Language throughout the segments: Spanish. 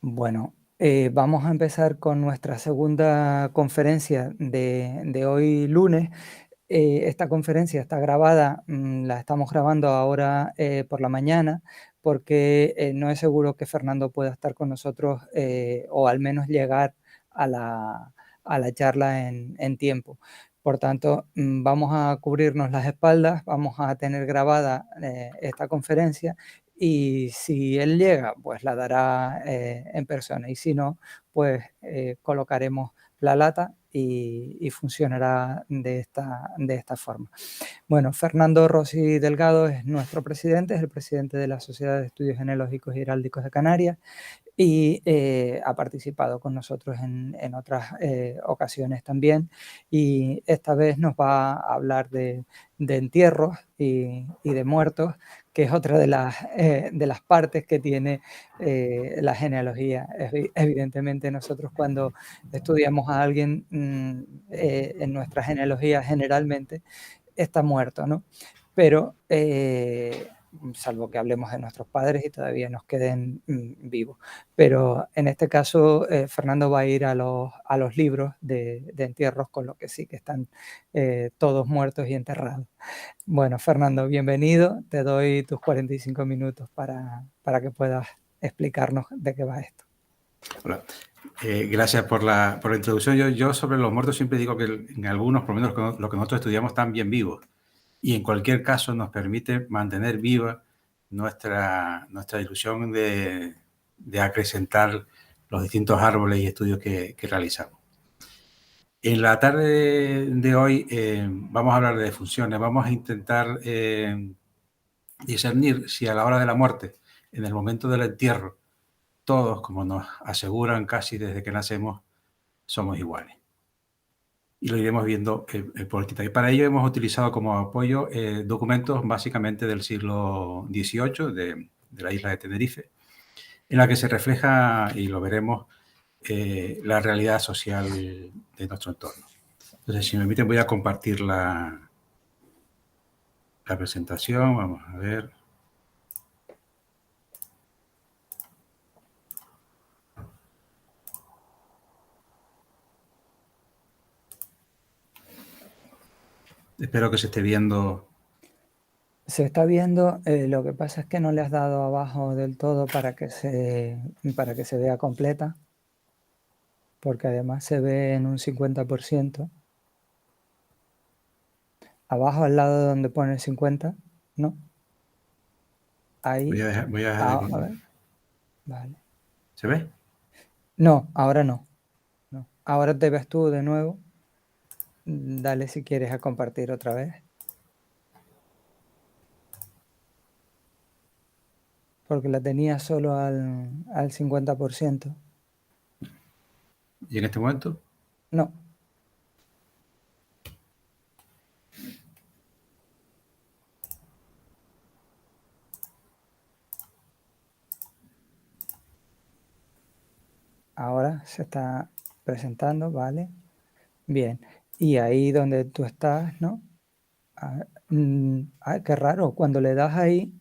Bueno, vamos a empezar con nuestra segunda conferencia de hoy lunes. Esta conferencia está grabada, la estamos grabando ahora por la mañana, porque no es seguro que Fernando pueda estar con nosotros o al menos llegar a la charla en tiempo. Por tanto, vamos a cubrirnos las espaldas, vamos a tener grabada esta conferencia y si él llega, pues la dará en persona, y si no, pues colocaremos la lata y funcionará de esta forma. Bueno, Fernando Rossi Delgado es nuestro presidente, es el presidente de la Sociedad de Estudios Genealógicos y Heráldicos de Canarias, y ha participado con nosotros en otras ocasiones también, y esta vez nos va a hablar de entierros y de muertos, que es otra de las partes que tiene la genealogía. Evidentemente nosotros cuando estudiamos a alguien en nuestra genealogía generalmente está muerto, ¿no? Pero salvo que hablemos de nuestros padres y todavía nos queden vivos. Pero en este caso, Fernando va a ir a los libros de entierros, con lo que sí que están todos muertos y enterrados. Bueno, Fernando, bienvenido. Te doy tus 45 minutos para que puedas explicarnos de qué va esto. Hola. Gracias por la introducción. Yo sobre los muertos siempre digo que en algunos, por lo menos lo que nosotros estudiamos, están bien vivos. Y en cualquier caso nos permite mantener viva nuestra ilusión de acrecentar los distintos árboles y estudios que realizamos. En la tarde de hoy vamos a hablar de defunciones. Vamos a intentar discernir si a la hora de la muerte, en el momento del entierro, todos, como nos aseguran casi desde que nacemos, somos iguales. Y lo iremos viendo por el. Y para ello hemos utilizado como apoyo documentos básicamente del siglo XVIII de la isla de Tenerife, en la que se refleja, y lo veremos, la realidad social de nuestro entorno. Entonces, si me permiten, voy a compartir la presentación. Vamos a ver. Espero que se esté viendo. Se está viendo, lo que pasa es que no le has dado abajo del todo para que se vea completa, porque además se ve en un 50%. Abajo al lado donde pone el 50, ¿no? Ahí. Voy a dejar A ver. Vale. ¿Se ve? No, ahora no. Ahora te ves tú de nuevo. Dale si quieres a compartir otra vez. Porque la tenía solo al 50%. ¿Y en este momento? No. Ahora se está presentando, ¿vale? Bien. Y ahí donde tú estás, ¿no? Qué raro. Cuando le das ahí,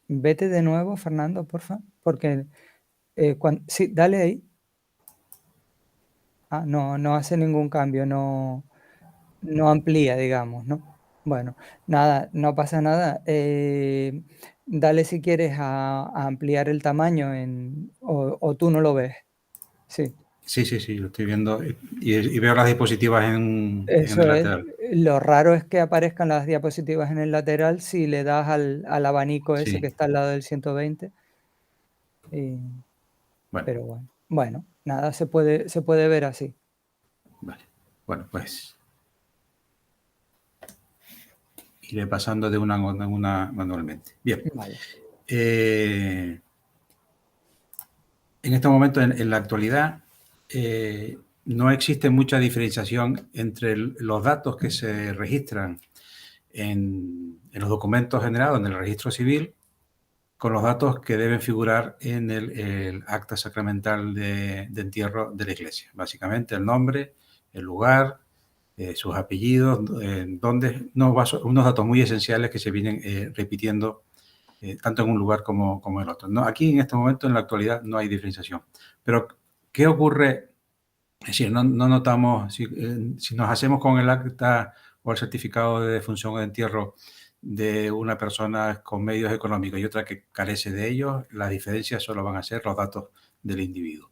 vete de nuevo, Fernando, porfa. Porque sí, dale ahí. No hace ningún cambio, no amplía, digamos, ¿no? Bueno, nada, no pasa nada. Dale si quieres a ampliar el tamaño o tú no lo ves. Sí. Sí, lo estoy viendo y veo las diapositivas en Eso el es. lateral. Lo raro es que aparezcan las diapositivas en el lateral si le das al abanico ese que está al lado del 120. Bueno. Pero bueno, nada, se puede ver así. Vale. Bueno, pues iré pasando de una manualmente. Bien. Vale. En este momento, en la actualidad, no existe mucha diferenciación entre los datos que se registran en los documentos generados en el registro civil con los datos que deben figurar en el acta sacramental de entierro de la iglesia. Básicamente el nombre, el lugar, sus apellidos, unos datos muy esenciales que se vienen repitiendo tanto en un lugar como en el otro. No, aquí en este momento, en la actualidad, no hay diferenciación. Pero, ¿qué ocurre? Es decir, no notamos, si nos hacemos con el acta o el certificado de defunción o de entierro de una persona con medios económicos y otra que carece de ellos, las diferencias solo van a ser los datos del individuo.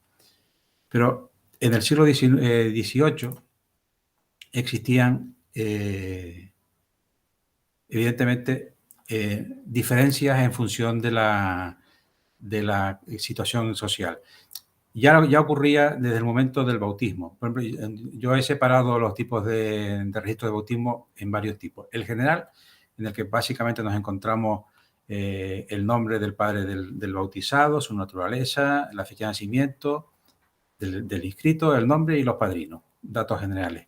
Pero en el siglo XVIII existían, evidentemente, diferencias en función de la situación social. Ya ocurría desde el momento del bautismo. Por ejemplo, yo he separado los tipos de registro de bautismo en varios tipos. El general, en el que básicamente nos encontramos el nombre del padre del bautizado, su naturaleza, la fecha de nacimiento del inscrito, el nombre y los padrinos, datos generales.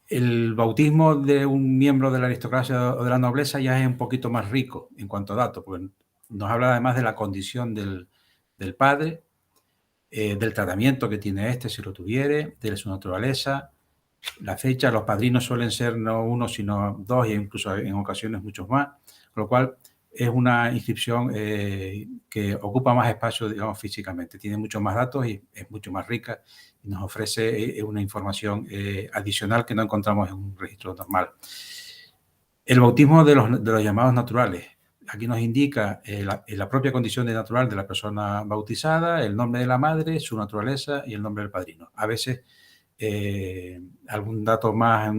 El bautismo de un miembro de la aristocracia o de la nobleza ya es un poquito más rico en cuanto a datos, porque nos habla además de la condición del padre, del tratamiento que tiene este, si lo tuviere, de su naturaleza, la fecha. Los padrinos suelen ser no uno, sino dos, e incluso en ocasiones muchos más, con lo cual es una inscripción que ocupa más espacio, digamos, físicamente. Tiene muchos más datos y es mucho más rica y nos ofrece una información adicional que no encontramos en un registro normal. El bautismo de los llamados naturales. Aquí nos indica la propia condición de natural de la persona bautizada, el nombre de la madre, su naturaleza y el nombre del padrino. A veces algún dato más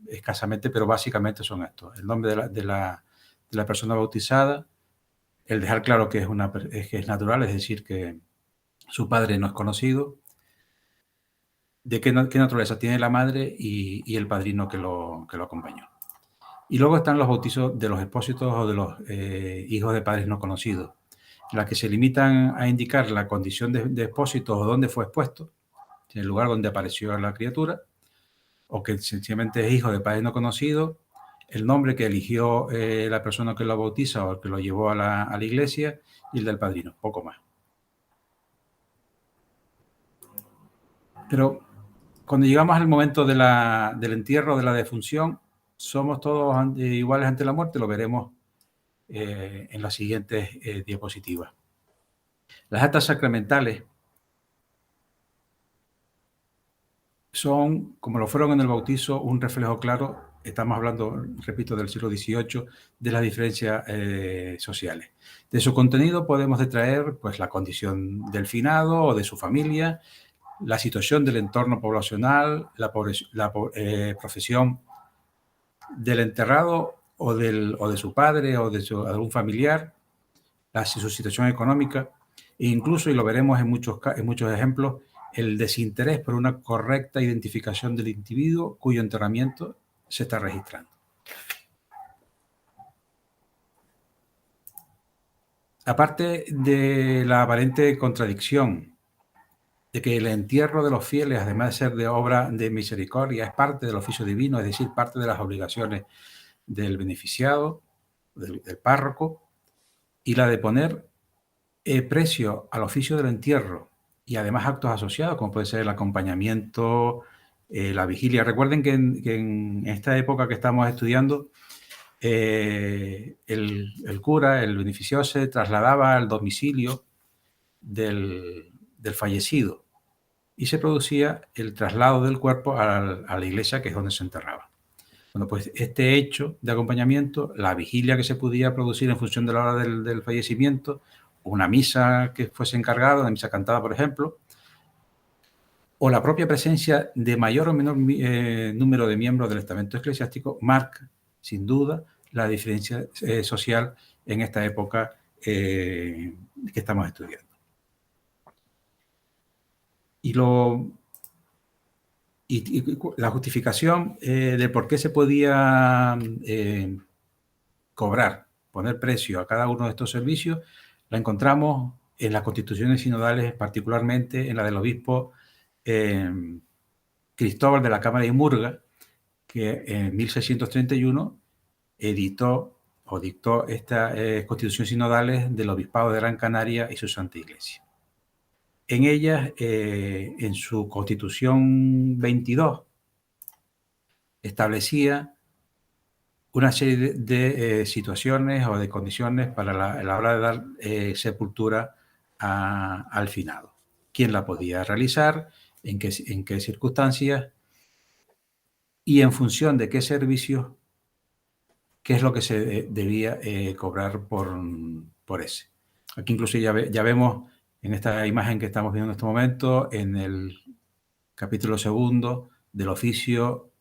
escasamente, pero básicamente son estos. El nombre de la persona bautizada, el dejar claro que es natural, es decir, que su padre no es conocido, de qué naturaleza tiene la madre y el padrino que lo acompañó. Y luego están los bautizos de los expósitos o de los hijos de padres no conocidos, en la que se limitan a indicar la condición de expósito o dónde fue expuesto, en el lugar donde apareció la criatura, o que sencillamente es hijo de padres no conocidos, el nombre que eligió la persona que lo bautiza o el que lo llevó a la iglesia y el del padrino, poco más. Pero cuando llegamos al momento del entierro, de la defunción, somos todos iguales ante la muerte, lo veremos en las siguientes diapositivas. Las actas sacramentales son, como lo fueron en el bautizo, un reflejo claro, estamos hablando, repito, del siglo XVIII, de las diferencias sociales. De su contenido podemos detraer pues, la condición del finado o de su familia, la situación del entorno poblacional, la profesión del enterrado o de su padre o de algún familiar, su situación económica, e incluso, y lo veremos en muchos ejemplos, el desinterés por una correcta identificación del individuo cuyo enterramiento se está registrando. Aparte de la aparente contradicción de que el entierro de los fieles, además de ser de obra de misericordia, es parte del oficio divino, es decir, parte de las obligaciones del beneficiado, del párroco, y la de poner precio al oficio del entierro y además actos asociados, como puede ser el acompañamiento, la vigilia. Recuerden que en esta época que estamos estudiando, el cura, el beneficiado, se trasladaba al domicilio del fallecido y se producía el traslado del cuerpo a la iglesia, que es donde se enterraba. Bueno, pues este hecho de acompañamiento, la vigilia que se podía producir en función de la hora del fallecimiento, una misa que fuese encargada, una misa cantada, por ejemplo, o la propia presencia de mayor o menor número de miembros del estamento eclesiástico, marca, sin duda, la diferencia social en esta época que estamos estudiando. Y la justificación de por qué se podía cobrar, poner precio a cada uno de estos servicios, la encontramos en las constituciones sinodales, particularmente en la del obispo Cristóbal de la Cámara de Murga, que en 1631 editó o dictó estas constituciones sinodales del Obispado de Gran Canaria y su Santa Iglesia. En ellas, en su Constitución 22, establecía una serie de situaciones o de condiciones para la hora de dar sepultura al finado. ¿Quién la podía realizar? ¿En qué circunstancias? Y en función de qué servicios, qué es lo que se debía cobrar por ese. Aquí incluso ya vemos en esta imagen que estamos viendo en este momento, en el capítulo 2 del oficio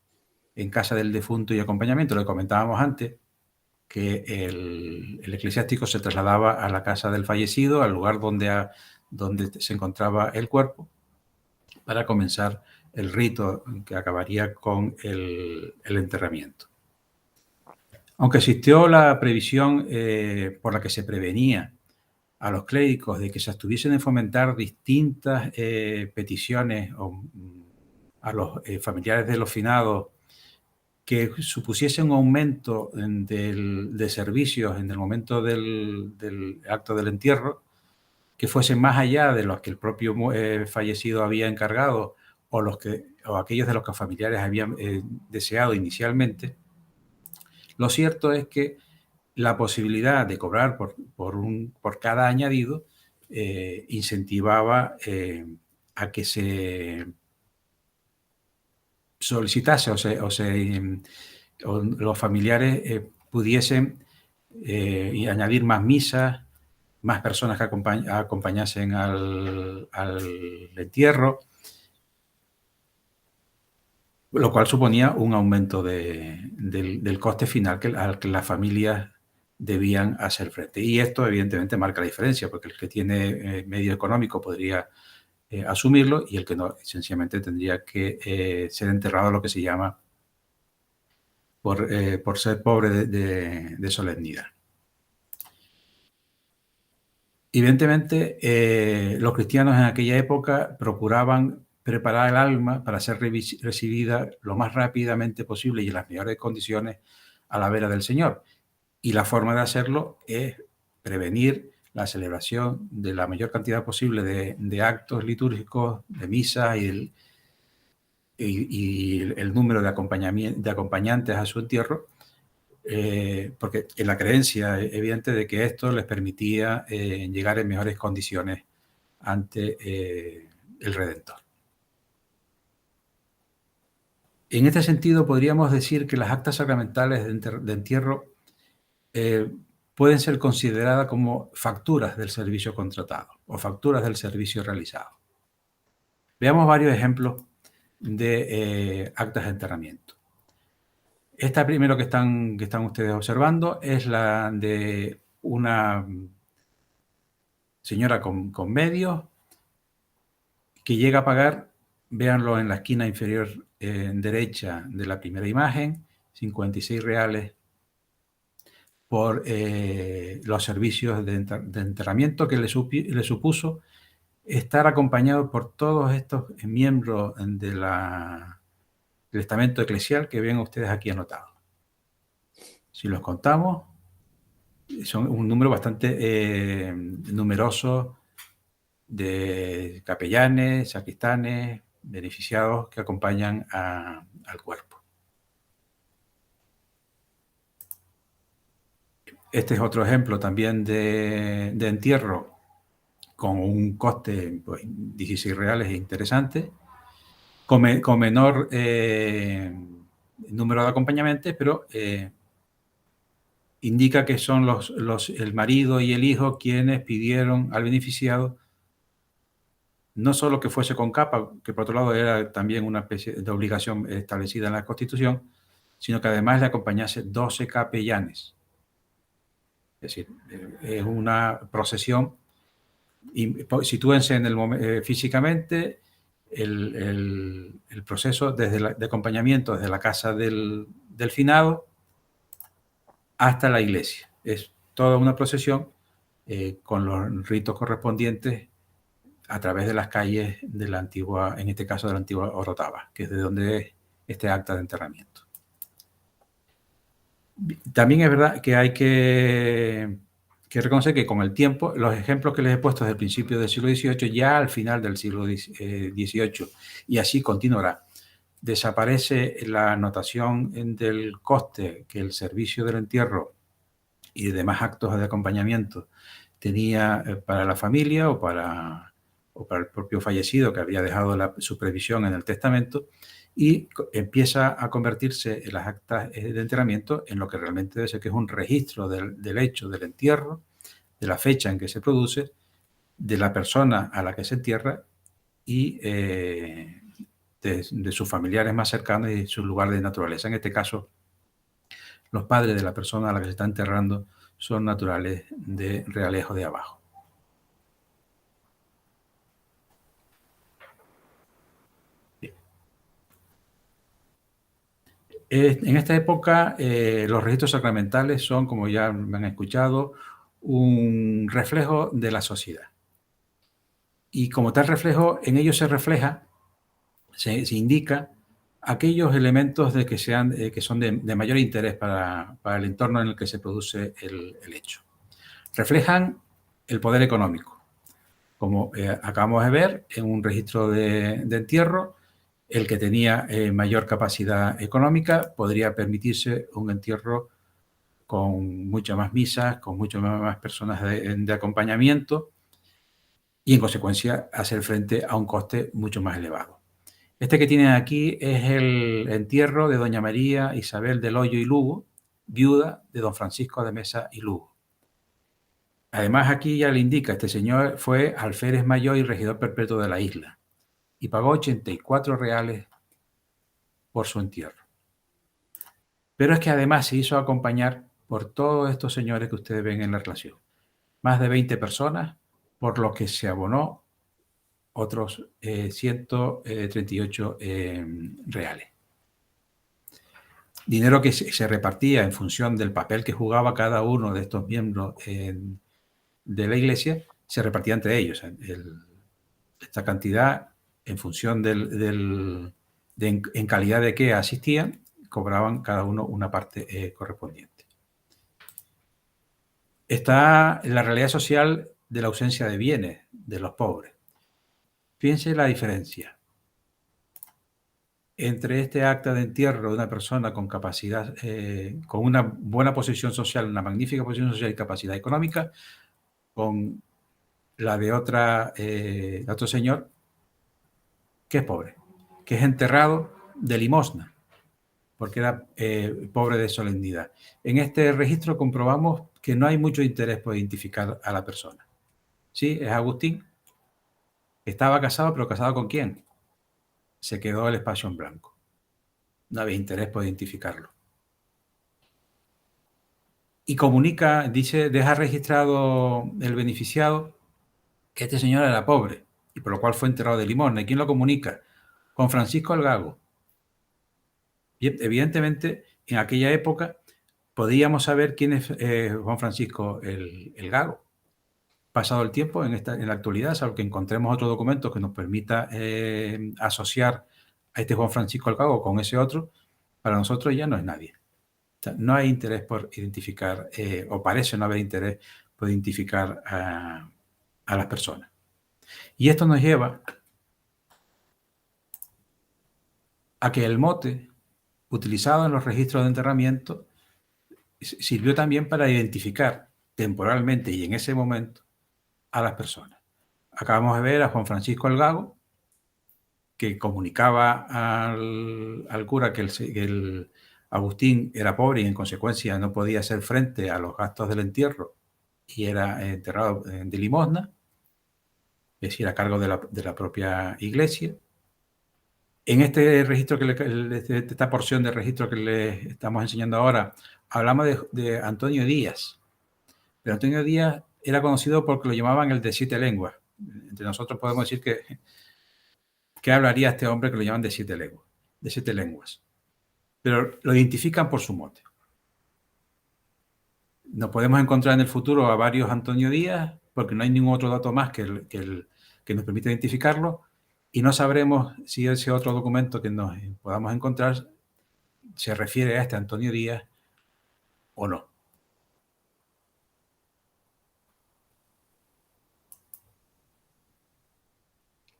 en casa del defunto y acompañamiento, lo que comentábamos antes, que el eclesiástico se trasladaba a la casa del fallecido, al lugar donde se encontraba el cuerpo, para comenzar el rito que acabaría con el enterramiento. Aunque existió la previsión por la que se prevenía a los clérigos de que se abstuviesen de fomentar distintas peticiones a los familiares de los finados que supusiesen un aumento de servicios en el momento del acto del entierro, que fuesen más allá de los que el propio fallecido había encargado o aquellos de los que los familiares habían deseado inicialmente. Lo cierto es que la posibilidad de cobrar por cada añadido incentivaba a que se solicitase o los familiares pudiesen añadir más misas, más personas que acompañasen al entierro, lo cual suponía un aumento del coste final al que las familias debían hacer frente. Y esto evidentemente marca la diferencia, porque el que tiene medio económico podría asumirlo y el que no, sencillamente tendría que ser enterrado, lo que se llama por ser pobre de solemnidad. Evidentemente, los cristianos en aquella época procuraban preparar el alma para ser recibida lo más rápidamente posible y en las mejores condiciones a la vera del Señor. Y la forma de hacerlo es prevenir la celebración de la mayor cantidad posible de actos litúrgicos, de misas y el número de acompañantes a su entierro, porque en la creencia evidente de que esto les permitía llegar en mejores condiciones ante el Redentor. En este sentido, podríamos decir que las actas sacramentales de entierro pueden ser consideradas como facturas del servicio contratado o facturas del servicio realizado. Veamos varios ejemplos de actas de enterramiento. Esta primero que están ustedes observando es la de una señora con medios que llega a pagar, véanlo en la esquina inferior derecha de la primera imagen, 56 reales por los servicios de enterramiento que le supuso estar acompañado por todos estos miembros del estamento eclesial que ven ustedes aquí anotados. Si los contamos, son un número bastante numeroso de capellanes, sacristanes, beneficiados que acompañan al cuerpo. Este es otro ejemplo también de entierro con un coste, pues, 16 reales, interesante, con menor número de acompañantes, pero indica que son el marido y el hijo quienes pidieron al beneficiado no solo que fuese con capa, que por otro lado era también una especie de obligación establecida en la Constitución, sino que además le acompañase 12 capellanes. Es decir, es una procesión. Y sitúense físicamente el proceso de acompañamiento desde la casa del finado hasta la iglesia. Es toda una procesión con los ritos correspondientes a través de las calles de la antigua, en este caso de la antigua Orotava, que es de donde es este acta de enterramiento. También es verdad que hay que reconocer que con el tiempo, los ejemplos que les he puesto desde el principio del siglo XVIII, ya al final del siglo XVIII, y así continuará, desaparece la anotación del coste que el servicio del entierro y demás actos de acompañamiento tenía para la familia o para el propio fallecido que había dejado su previsión en el testamento, y empieza a convertirse en las actas de enterramiento en lo que realmente debe ser, que es un registro del hecho del entierro, de la fecha en que se produce, de la persona a la que se entierra y de sus familiares más cercanos y su lugar de naturaleza. En este caso, los padres de la persona a la que se está enterrando son naturales de Realejo de Abajo. En esta época, los registros sacramentales son, como ya me han escuchado, un reflejo de la sociedad. Y como tal reflejo, en ellos se refleja, se indica aquellos elementos que son de mayor interés para el entorno en el que se produce el hecho. Reflejan el poder económico. Como acabamos de ver, en un registro de entierro, el que tenía mayor capacidad económica podría permitirse un entierro con muchas más misas, con muchas más personas de acompañamiento y, en consecuencia, hacer frente a un coste mucho más elevado. Este que tienen aquí es el entierro de doña María Isabel del Hoyo y Lugo, viuda de don Francisco de Mesa y Lugo. Además, aquí ya le indica, este señor fue alférez mayor y regidor perpetuo de la isla y pagó 84 reales por su entierro. Pero es que además se hizo acompañar por todos estos señores que ustedes ven en la relación. Más de 20 personas, por lo que se abonó otros 138 reales. Dinero que se repartía en función del papel que jugaba cada uno de estos miembros de la iglesia, se repartía entre ellos. Esta cantidad, en función en calidad de qué asistían, cobraban cada uno una parte correspondiente. Está la realidad social de la ausencia de bienes de los pobres. Fíjense la diferencia entre este acta de entierro de una persona con capacidad, con una buena posición social, una magnífica posición social y capacidad económica, con la de otro señor que es pobre, que es enterrado de limosna, porque era pobre de solemnidad. En este registro comprobamos que no hay mucho interés por identificar a la persona. Sí, es Agustín. Estaba casado, pero ¿casado con quién? Se quedó el espacio en blanco. No había interés por identificarlo. Y comunica, dice, deja registrado el beneficiado que este señor era pobre y por lo cual fue enterrado de limosna. ¿Y quién lo comunica? Con Francisco el Gago. Y evidentemente, en aquella época podíamos saber quién es Juan Francisco el Gago. Pasado el tiempo, en la actualidad, salvo que encontremos otro documento que nos permita asociar a este Juan Francisco el Gago con ese otro, para nosotros ya no es nadie. O sea, no hay interés por identificar, o parece no haber interés por identificar a las personas. Y esto nos lleva a que el mote utilizado en los registros de enterramiento sirvió también para identificar temporalmente y en ese momento a las personas. Acabamos de ver a Juan Francisco el Gago, que comunicaba al cura que el Agustín era pobre y en consecuencia no podía hacer frente a los gastos del entierro y era enterrado de limosna, es decir, a cargo de la propia iglesia. En este registro, esta porción de registro que les estamos enseñando ahora, hablamos de Antonio Díaz. Pero Antonio Díaz era conocido porque lo llamaban el de 7 lenguas. Entre nosotros podemos decir que hablaría este hombre que lo llaman de 7 lenguas. Pero lo identifican por su mote. Nos podemos encontrar en el futuro a varios Antonio Díaz, porque no hay ningún otro dato más que nos permita identificarlo, y no sabremos si ese otro documento que nos podamos encontrar se refiere a este Antonio Díaz o no.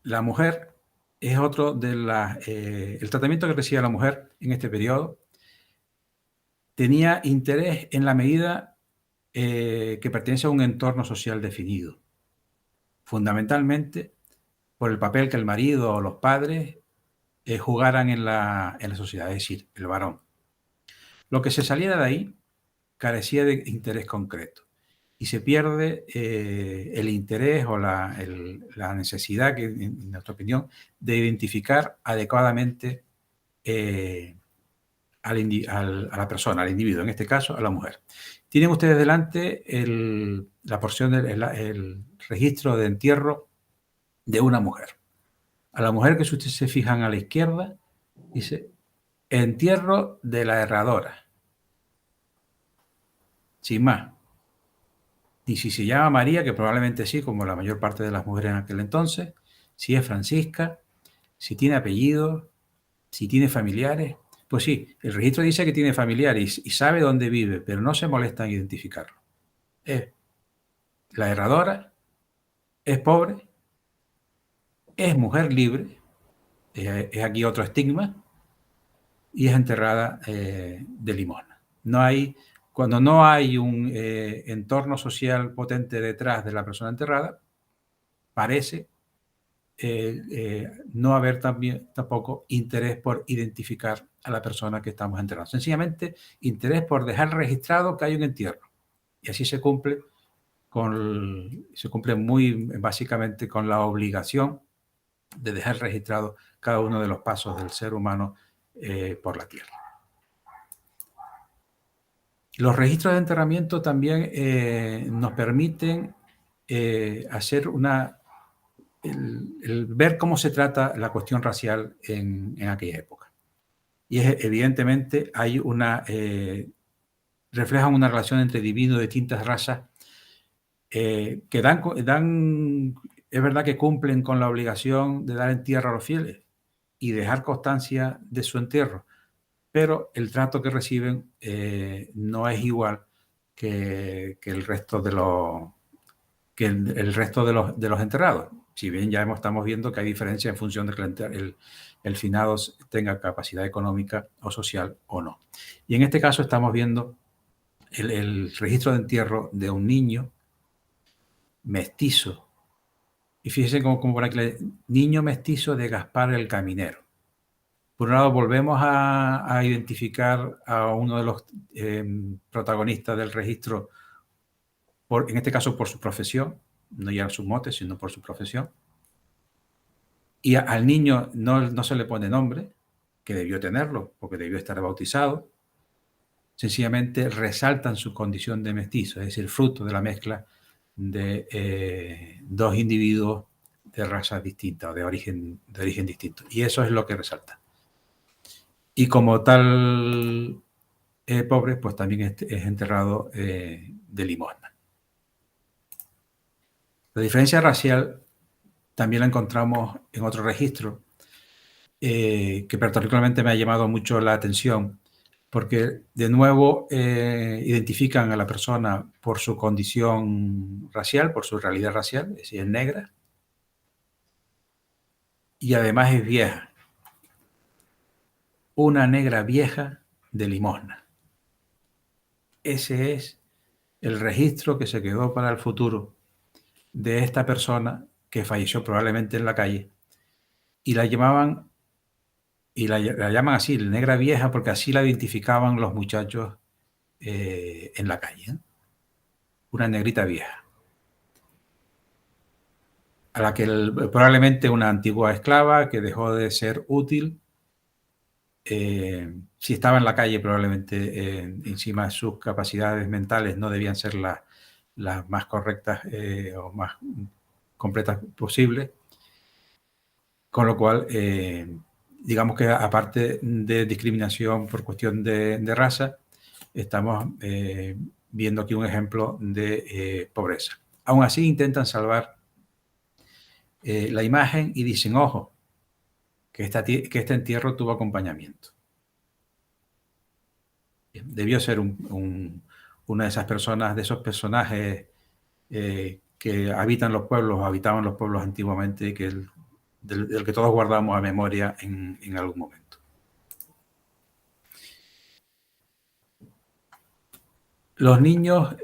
La mujer es otro de el tratamiento que recibe la mujer en este periodo. Tenía interés en la medida que pertenece a un entorno social definido, fundamentalmente por el papel que el marido o los padres jugaran en la sociedad, es decir, el varón. Lo que se saliera de ahí carecía de interés concreto y se pierde el interés o la necesidad, que, en nuestra opinión, de identificar adecuadamente a la persona, al individuo, en este caso a la mujer. Tienen ustedes delante la porción el registro de entierro de una mujer. A la mujer, que si ustedes se fijan a la izquierda, dice entierro de la herradora. Sin más. Ni si se llama María, que probablemente sí, como la mayor parte de las mujeres en aquel entonces, si es Francisca, si tiene apellido, si tiene familiares. Pues sí, el registro dice que tiene familiares y sabe dónde vive, pero no se molesta en identificarlo. Es la herradora, es pobre, es mujer libre, es aquí otro estigma, y es enterrada de limosna. Cuando no hay un entorno social potente detrás de la persona enterrada, parece no haber tampoco interés por identificar a la persona que estamos enterrando. Sencillamente, interés por dejar registrado que hay un entierro. Y así se cumple muy básicamente con la obligación de dejar registrado cada uno de los pasos del ser humano por la tierra. Los registros de enterramiento también nos permiten hacer ver cómo se trata la cuestión racial en aquella época. Y evidentemente reflejan una relación entre individuos de distintas razas que es verdad que cumplen con la obligación de dar entierro a los fieles y dejar constancia de su entierro, pero el trato que reciben no es igual que el resto de los enterrados. Si bien ya estamos viendo que hay diferencia en función de que el finado tenga capacidad económica o social o no. Y en este caso estamos viendo el registro de entierro de un niño mestizo. Y fíjense como por aquí, niño mestizo de Gaspar el Caminero. Por un lado, volvemos a identificar a uno de los protagonistas del registro, en este caso por su profesión, no ya su mote, sino por su profesión. Y al niño no se le pone nombre, que debió tenerlo, porque debió estar bautizado. Sencillamente resaltan su condición de mestizo, es decir, fruto de la mezcla de dos individuos de razas distintas o de origen distinto. Y eso es lo que resalta. Y como tal pobre, pues también es enterrado de limosna. La diferencia racial también la encontramos en otro registro que particularmente me ha llamado mucho la atención, porque de nuevo identifican a la persona por su condición racial, por su realidad racial, es decir, es negra, y además es vieja. Una negra vieja de limosna. Ese es el registro que se quedó para el futuro de esta persona que falleció probablemente en la calle, y la llaman así, la negra vieja, porque así la identificaban los muchachos en la calle. Una negrita vieja, a la que probablemente una antigua esclava que dejó de ser útil. Si estaba en la calle, probablemente encima sus capacidades mentales no debían ser las más correctas o más completas posibles. Con lo cual, digamos que aparte de discriminación por cuestión de raza, estamos viendo aquí un ejemplo de pobreza. Aún así, intentan salvar la imagen y dicen, ojo, que este entierro tuvo acompañamiento. Debió ser una de esas personas, de esos personajes que habitaban los pueblos antiguamente, que del que todos guardamos a memoria en algún momento. Los niños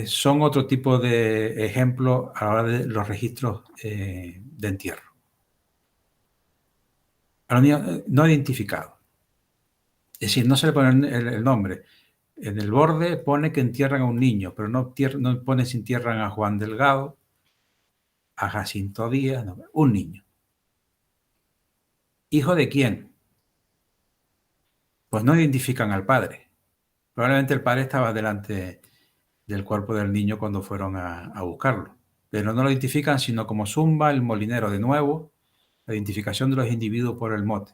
son otro tipo de ejemplo a la hora de los registros de entierro. A los niños no identificados. Es decir, no se le pone el nombre. En el borde pone que entierran a un niño, pero no pone si entierran a Juan Delgado, a Jacinto Díaz, no, un niño. ¿Hijo de quién? Pues no identifican al padre. Probablemente el padre estaba delante del cuerpo del niño cuando fueron a buscarlo, pero no lo identifican sino como Zumba el molinero. De nuevo, la identificación de los individuos por el mote.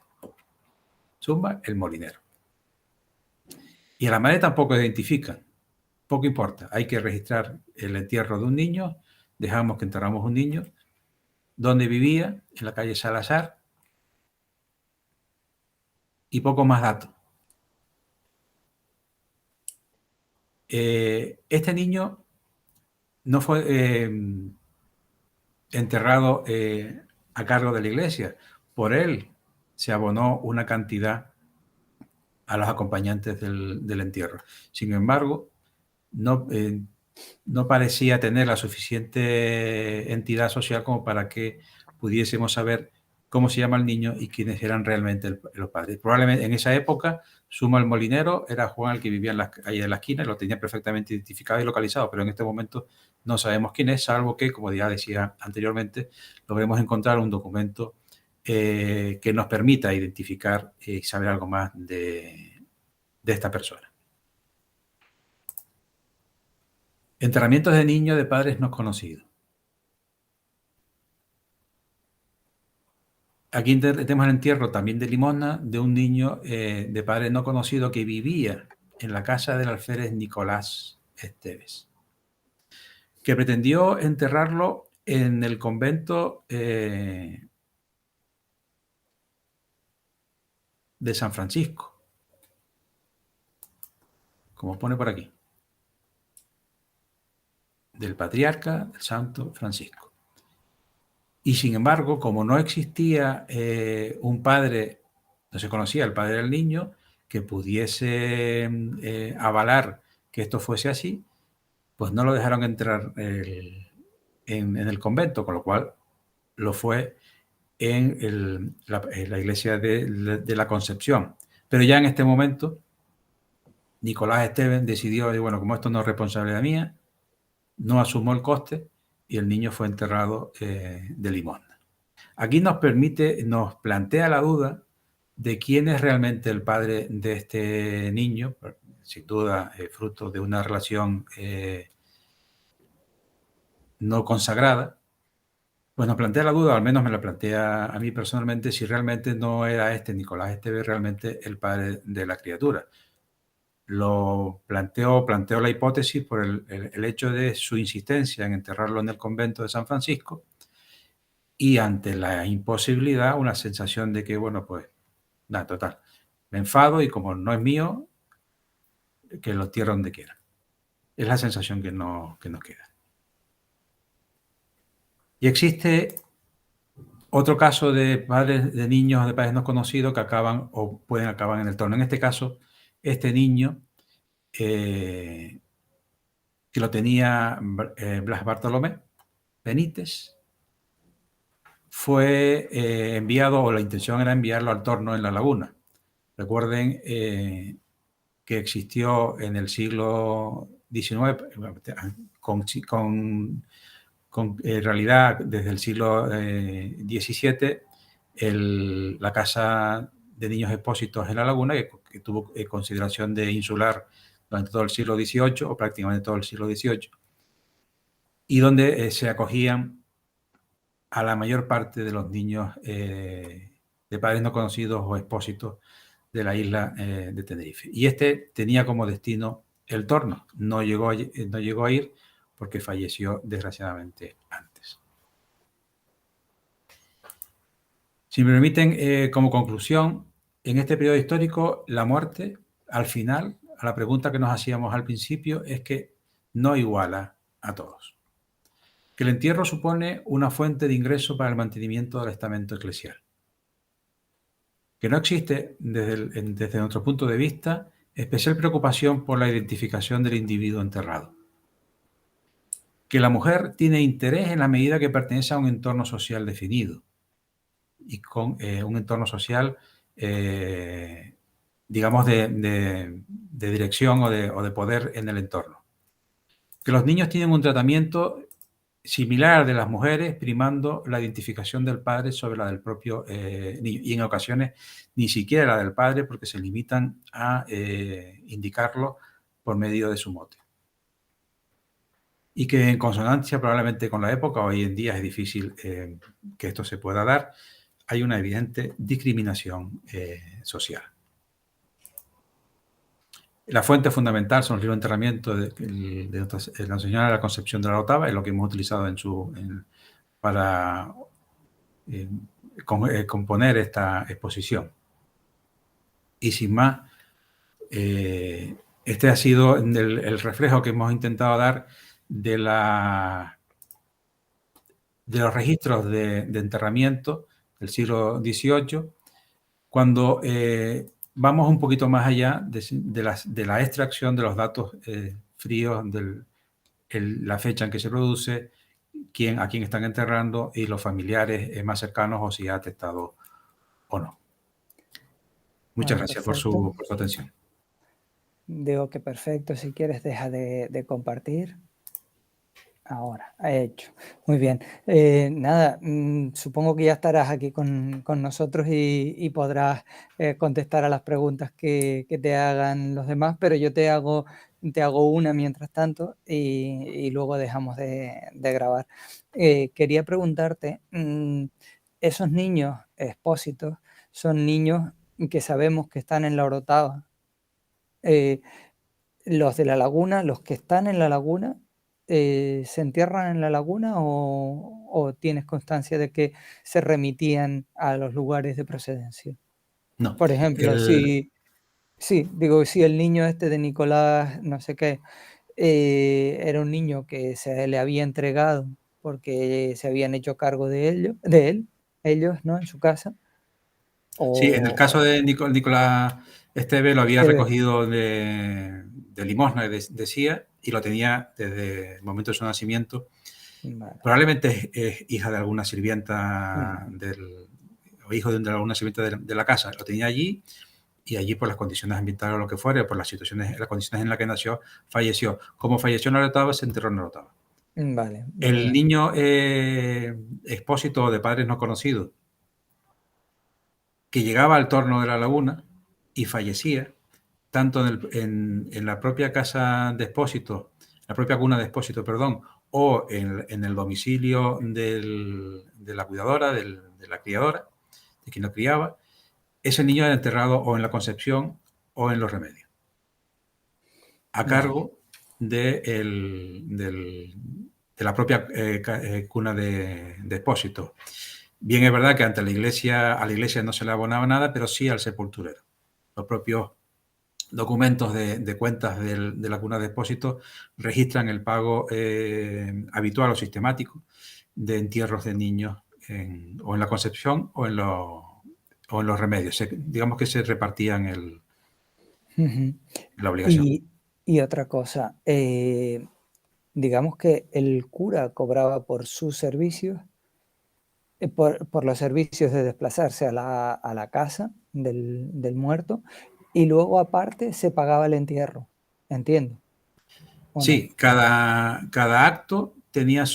Zumba el molinero. Y a la madre tampoco la identifican. Poco importa, hay que registrar el entierro de un niño, dejamos que enterramos un niño, dónde vivía, en la calle Salazar, y poco más datos. Este niño no fue enterrado a cargo de la iglesia, por él se abonó una cantidad a los acompañantes del entierro. Sin embargo, no parecía tener la suficiente entidad social como para que pudiésemos saber cómo se llama el niño y quiénes eran realmente los padres. Probablemente en esa época, Zumba el molinero era Juan, el que vivía en la calle de la esquina, y lo tenía perfectamente identificado y localizado, pero en este momento no sabemos quién es, salvo que, como ya decía anteriormente, logremos encontrar un documento que nos permita identificar y saber algo más de esta persona. Enterramientos de niños de padres no conocidos. Aquí tenemos el entierro también de Limona de un niño de padre no conocido que vivía en la casa del alférez Nicolás Esteves, que pretendió enterrarlo en el convento de San Francisco, como pone por aquí, del patriarca del Santo Francisco. Y sin embargo, como no existía un padre, no se conocía el padre del niño, que pudiese avalar que esto fuese así, pues no lo dejaron entrar en el convento, con lo cual lo fue en la iglesia de la Concepción. Pero ya en este momento, Nicolás Esteves decidió, bueno, como esto no es responsabilidad mía, no asumo el coste y el niño fue enterrado de Limón. Aquí nos plantea la duda de quién es realmente el padre de este niño, sin duda fruto de una relación no consagrada. Pues nos plantea la duda, al menos me la plantea a mí personalmente, si realmente no era Nicolás Esteves realmente el padre de la criatura. Lo planteó la hipótesis por el hecho de su insistencia en enterrarlo en el convento de San Francisco, y ante la imposibilidad, una sensación de que, bueno, pues, nada, total, me enfado y como no es mío, que lo entierro donde quiera. Es la sensación que nos queda. Y existe otro caso de padres de niños de padres no conocidos que acaban o pueden acabar en el torno. En este caso, este niño que lo tenía Blas Bartolomé Benítez, fue enviado, o la intención era enviarlo al torno en La Laguna. Recuerden que existió en el siglo XIX, en realidad desde el siglo XVII, la Casa de Niños Expósitos en La Laguna, que tuvo consideración de insular durante todo el siglo XVIII, o prácticamente todo el siglo XVIII, y donde se acogían a la mayor parte de los niños de padres no conocidos o expósitos de la isla de Tenerife. Y este tenía como destino el Torno. No llegó a ir porque falleció desgraciadamente antes. Si me permiten, como conclusión, en este periodo histórico, la muerte, al final, a la pregunta que nos hacíamos al principio, es que no iguala a todos. que el entierro supone una fuente de ingreso para el mantenimiento del estamento eclesial, que no existe, desde nuestro punto de vista, especial preocupación por la identificación del individuo enterrado, que la mujer tiene interés en la medida que pertenece a un entorno social definido y con un entorno social, digamos, de dirección o de poder en el entorno. Que los niños tienen un tratamiento similar de las mujeres, primando la identificación del padre sobre la del propio niño. Y en ocasiones ni siquiera la del padre, porque se limitan a indicarlo por medio de su mote. Y que en consonancia probablemente con la época, hoy en día es difícil que esto se pueda dar, hay una evidente discriminación social. La fuente fundamental son los libros de enterramiento de Nuestra Señora de la Concepción de la Orotava, es lo que hemos utilizado para componer esta exposición. Y sin más, este ha sido el reflejo que hemos intentado dar de los registros de enterramiento del siglo XVIII, cuando vamos un poquito más allá de la extracción de los datos fríos, la fecha en que se produce, a quién están enterrando y los familiares más cercanos o si ha atestado o no. Muchas Bueno, gracias por perfecto. su atención. Digo que perfecto, si quieres deja de compartir. Ahora, ha hecho. Muy bien. Nada, supongo que ya estarás aquí con nosotros y podrás contestar a las preguntas que te hagan los demás, pero yo te hago una mientras tanto y luego dejamos de grabar. Quería preguntarte, esos niños expósitos son niños que sabemos que están en la Orotava. Los de la laguna, los que están en la laguna, ¿se entierran en la laguna o tienes constancia de que se remitían a los lugares de procedencia? No, Por ejemplo, si el niño este de Nicolás, no sé qué, era un niño que se le había entregado porque se habían hecho cargo de él, ellos, ¿no? En su casa. sí, en el caso O de Nicolás Esteve lo había Esteve. recogido de limosna, decía, y lo tenía desde el momento de su nacimiento. Vale, Probablemente es hija de alguna sirvienta vale. o hijo de alguna sirvienta de la casa. Lo tenía allí y allí por las condiciones ambientales o lo que fuera, por las condiciones en las que nació, falleció. Como falleció en la Orotava, se enterró en la Orotava. Vale, muy El bien. niño expósito de padres no conocidos, que llegaba al torno de la laguna y fallecía, tanto en la propia casa de expósito, la propia cuna de expósito, perdón, o en el domicilio de la cuidadora, de la criadora, de quien lo criaba, ese niño era enterrado o en la Concepción o en Los Remedios, a Vale. cargo de la propia cuna de expósito. Bien, es verdad que a la iglesia no se le abonaba nada, pero sí al sepulturero. Los propios documentos de cuentas de la cuna de expósito registran el pago habitual o sistemático de entierros de niños o en la Concepción o en los Remedios. Digamos que se repartían Ujú. la obligación. Y otra cosa, digamos que el cura cobraba por sus servicios, por los servicios de desplazarse a la casa del muerto, y luego aparte se pagaba el entierro, entiendo, ¿o no? Sí, cada acto tenía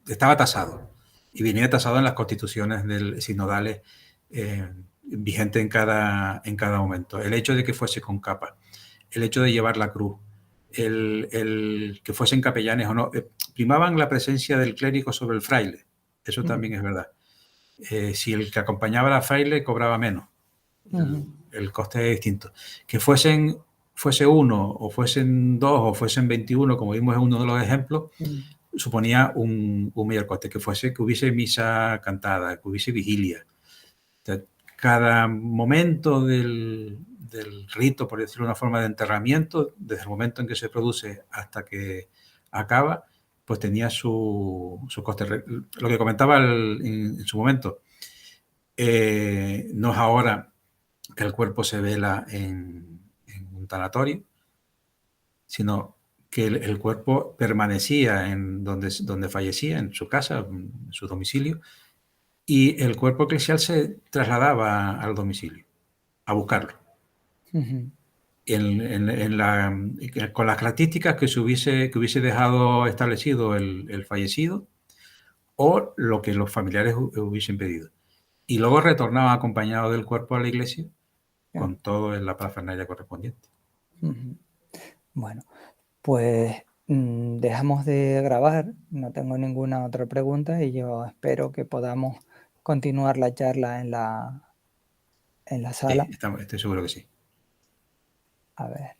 estaba tasado y venía tasado en las constituciones sinodales vigentes en cada momento. El hecho de que fuese con capa, el hecho de llevar la cruz, el que fuesen capellanes o no, primaban la presencia del clérigo sobre el fraile. Eso también es verdad. Si el que acompañaba al fraile cobraba menos, el coste es distinto. Que fuese uno, o fuesen dos, o fuesen 21, como vimos en uno de los ejemplos, suponía un mayor coste. Que hubiese misa cantada, que hubiese vigilia. Entonces, cada momento del rito, por decirlo de una forma, de enterramiento, desde el momento en que se produce hasta que acaba, pues tenía su coste. Lo que comentaba en su momento, no es ahora que el cuerpo se vela en un tanatorio, sino que el cuerpo permanecía en donde fallecía, en su casa, en su domicilio, y el cuerpo eclesial se trasladaba al domicilio a buscarlo. Ujú. Con las características que hubiese dejado establecido el fallecido o lo que los familiares hubiesen pedido. Y luego retornaba acompañado del cuerpo a la iglesia Ya. con todo en la parafernalia correspondiente. Ujú. Bueno, pues dejamos de grabar, no tengo ninguna otra pregunta y yo espero que podamos continuar la charla en la Sí, sala. estoy seguro que sí. A ver.